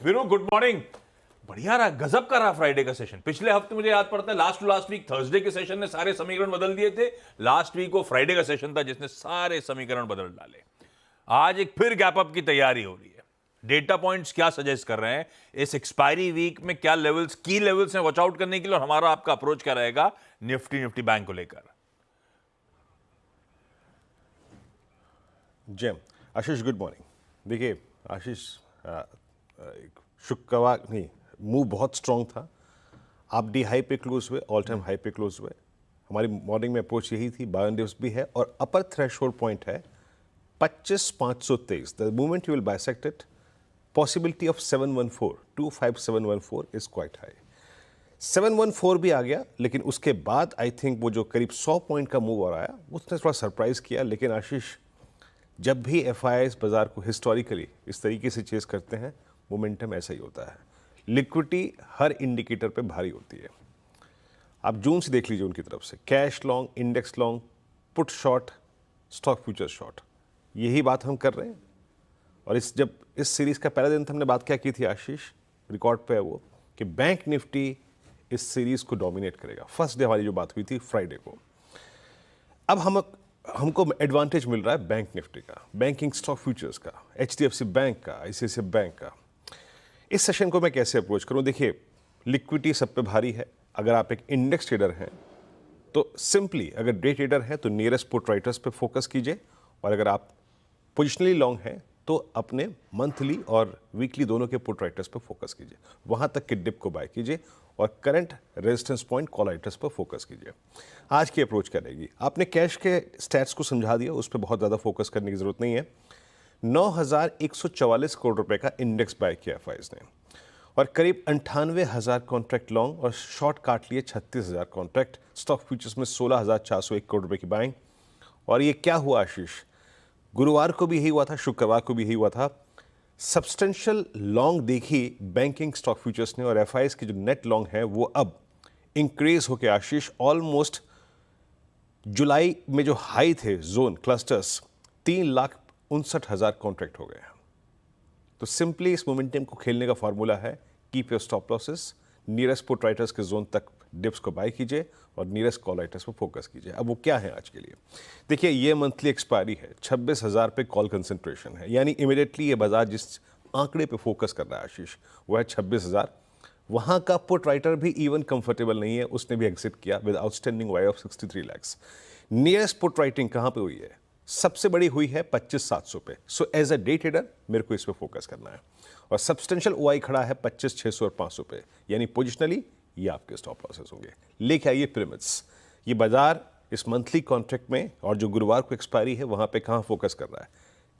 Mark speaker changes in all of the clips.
Speaker 1: Veeru good morning. बढ़िया रहा, गजब का रहा फ्राइडे का सेशन। पिछले हफ्ते मुझे याद पड़ता है लास्ट वीक थर्सडे के सेशन ने सारे समीकरण बदल दिए थे। लास्ट वीक वो फ्राइडे का सेशन था जिसने सारे समीकरण बदल डाले। आज एक फिर गैप अप की तैयारी हो रही है। डेटा पॉइंट्स क्या सजेस्ट कर रहे हैं, इस एक्सपायरी वीक में क्या लेवल्स, की लेवल्स हैं वॉच आउट करने के लिए, और हमारा आपका अप्रोच क्या रहेगा निफ्टी बैंक को लेकर।
Speaker 2: जय आशीष, गुड मॉर्निंग। देखिए आशीष, शुक्रवार नहीं, मूव बहुत स्ट्रॉन्ग था। आप डी हाई पे क्लोज हुए, ऑल टाइम हाई पे क्लोज हुए। हमारी मॉर्निंग में अप्रोच यही थी, बाय ऑन डिप्स भी है और अपर थ्रेशोल्ड पॉइंट है 25,523। The moment you will bisect it, possibility of 714, 25714 is quite high. 714 भी आ गया, लेकिन उसके बाद आई थिंक वो जो करीब 100 पॉइंट का मूव और आया उसने थोड़ा सरप्राइज किया। लेकिन आशीष, जब भी एफआईआईज बाजार को हिस्टोरिकली इस तरीके से चेस करते हैं, मोमेंटम ऐसा ही होता है। लिक्विडिटी हर इंडिकेटर पे भारी होती है। आप जून से देख लीजिए उनकी तरफ से, cash long, index long, put short, stock future short, यही बात हम कर रहे हैं। और जब इस सीरीज का पहला दिन हमने बात क्या की थी आशीष, रिकॉर्ड पे है वो, कि बैंक निफ्टी इस सीरीज को डोमिनेट करेगा। फर्स्ट डे हमारी जो बात हुई थी फ्राइडे को। अब हमको एडवांटेज मिल रहा है बैंक निफ्टी का, बैंकिंग स्टॉक फ्यूचर्स का, एचडीएफसी बैंक का, आईसीआईसीआई बैंक का। इस सेशन को मैं कैसे अप्रोच करूं? देखिए, लिक्विडिटी सब पे भारी है। अगर आप एक इंडेक्स ट्रेडर हैं तो सिंपली, अगर डे ट्रेडर हैं तो नियरेस्ट पुट राइटर्स पे फोकस कीजिए, और अगर आप पोजिशनली लॉन्ग हैं तो अपने मंथली और वीकली दोनों के पुट राइटर्स पर फोकस कीजिए, वहां तक के डिप को बाय कीजिए, और current resistance point call writers पर फोकस कीजिए। आज की अप्रोच क्या रहेगी? आपने कैश के स्टैट्स को समझा दिया, उस पर बहुत ज़्यादा फोकस करने की जरूरत नहीं है। 9,144 करोड़ रुपए का इंडेक्स बाय किया एफआईज ने, और करीब 98,000 कॉन्ट्रैक्ट लॉन्ग और शॉर्ट काट लिए 36,000 कॉन्ट्रैक्ट। स्टॉक फ्यूचर्स में 16,401 करोड़ रुपए की बाइंग। और ये क्या हुआ आशीष? गुरुवार को भी यही हुआ था, शुक्रवार को भी यही हुआ था। सब्सटेंशियल लॉन्ग देखी बैंकिंग स्टॉक फ्यूचर्स ने, और एफआईएस की जो नेट लॉन्ग है वो अब इंक्रीज होकर आशीष ऑलमोस्ट जुलाई में जो हाई थे जोन क्लस्टर्स, 3,59,000 कॉन्ट्रैक्ट हो गए हैं। तो सिंपली इस मोमेंटम को खेलने का फॉर्मूला है, keep your stop losses, nearest put writers के जोन तक डिप्स को बाय कीजिए, और नियरेस्ट कॉल राइटर्स पर फोकस कीजिए। अब वो क्या है आज के लिए? देखिए, ये मंथली एक्सपायरी है, 26,000 पे कॉल कंसंट्रेशन है, यानी इमीडिएटली ये बाजार जिस आंकड़े पे फोकस कर रहा है आशीष, वो है 26,000। वहां का पुट राइटर भी इवन कंफर्टेबल नहीं है, उसने भी एग्जिट किया with outstanding y of 63 lakhs. Nearest put writing कहां पे हुई है? सबसे बड़ी हुई है 25,700 पे। So as a day trader मेरे को इस पे फोकस करना है, और सब्सटेंशियल ओआई खड़ा है 25,600 और 500 पे, यानी पोजिशनली ये आपके स्टॉप लॉसेस होंगे। लेके आइए पिरामिड्स। ये बाजार इस मंथली कॉन्ट्रैक्ट में, और जो गुरुवार को एक्सपायरी है वहां पे कहां फोकस कर रहा है?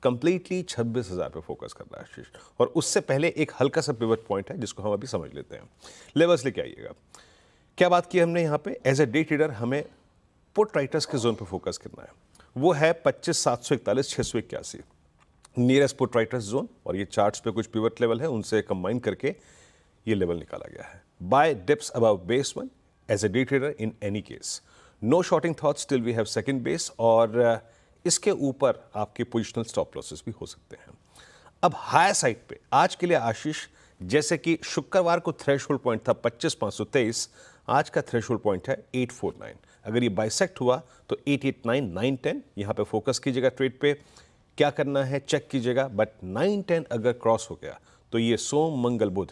Speaker 2: कंप्लीटली 26,000 पे फोकस कर रहा है आशीष। और उससे पहले एक हल्का सा पिवट पॉइंट है जिसको हम अभी समझ लेते हैं। लेवल्स लेके आइएगा। क्या बात की हमने यहाँ पे? एज ए डे ट्रेडर हमें पुट राइटर्स के जोन पे फोकस करना है, वो है 25,741, 681 नियरेस्ट पुट राइटर्स जोन। और ये चार्ट्स पे कुछ पिवट लेवल है, उनसे कंबाइन करके ये लेवल निकाला गया है। Buy dips above base 1 as a day trader in any case. No shorting thoughts till we have second base, और इसके ऊपर आपके पोजिशनल स्टॉप लॉसेस भी हो सकते हैं। अब हायर साइड पे आज के लिए आशीष, जैसे कि शुक्रवार को थ्रेशोल्ड पॉइंट था 25,523, आज का थ्रेशोल्ड पॉइंट है 849। अगर ये बाइसेक्ट हुआ तो 889, 910 यहां पे फोकस कीजिएगा। ट्रेड पे क्या करना है चेक कीजिएगा, बट 910 अगर क्रॉस हो गया तो ये सोम मंगल बुध,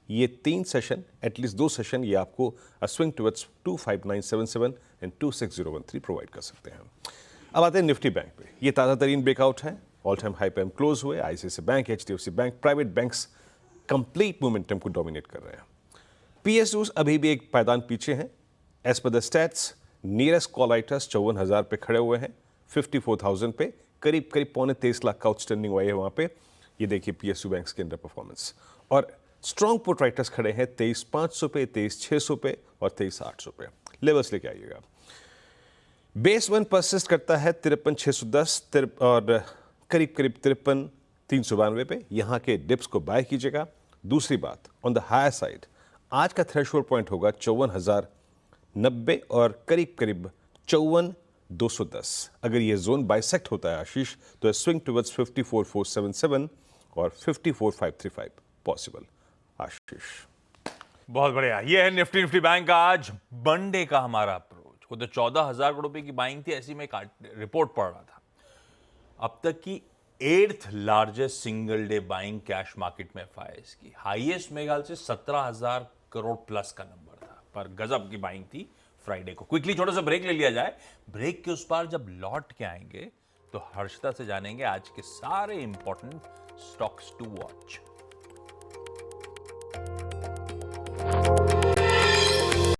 Speaker 2: ये 3 सेशन, एटलीस्ट 2 सेशन, ये आपको स्विंग टुवर्ड्स 25977 एंड 26013 प्रोवाइड कर सकते हैं। अब आते हैं निफ्टी बैंक पे। ये ताज़ा तरीन ब्रेकआउट है, ऑल टाइम हाई पे हम क्लोज हुए। ICICI bank, HDFC bank, private banks complete momentum को डोमिनेट कर रहे हैं। पीएसयूज अभी भी एक पायदान पीछे हैं। As per the stats, nearest call writers 54,000 पे खड़े हुए हैं, 54,000 पे, करीब 23 लाख का आउटस्टैंडिंग हुआ है वहां पे। ये देखिए पीएसयू बैंक्स के अंडर परफॉर्मेंस। और स्ट्रॉन्ग पुट राइटर्स खड़े हैं 23,500 पे, 23,600 पे और 23,800 पे। लेवल्स लेके आइएगा। बेस 1 परसिस्ट करता है 53,610 और करीब 53,392 पे। यहां के डिप्स को बाय कीजिएगा। दूसरी बात, ऑन द हायर साइड आज का थ्रेशोल्ड पॉइंट होगा 54,090 और करीब 54,210। अगर ये जोन बाइसेक्ट होता है आशीष, तो स्विंग टुवर्ड्स 54,477 और 54,535। पॉसिबल। आशीष।
Speaker 1: बहुत बढ़िया। ये है निफ्टी निफ्टी बैंक का आज मंडे का हमारा अप्रोच। वो तो 14,000 करोड़ रुपए की बाइंग थी, ऐसी में एक रिपोर्ट पढ़ रहा था। अब तक की 8th largest single day buying cash market में एफआईआईज की। हाईएस्ट मेरे ख्याल से 17,000 करोड़ प्लस का नंबर था, पर गजब की बाइंग थी फ्राइडे को। क्विकली छोटा सा ब्रेक ले लिया जाए। ब्रेक के उस पार जब लौट के आएंगे तो हर्षता से जानेंगे आज के सारे इंपॉर्टेंट स्टॉक्स टू वॉच।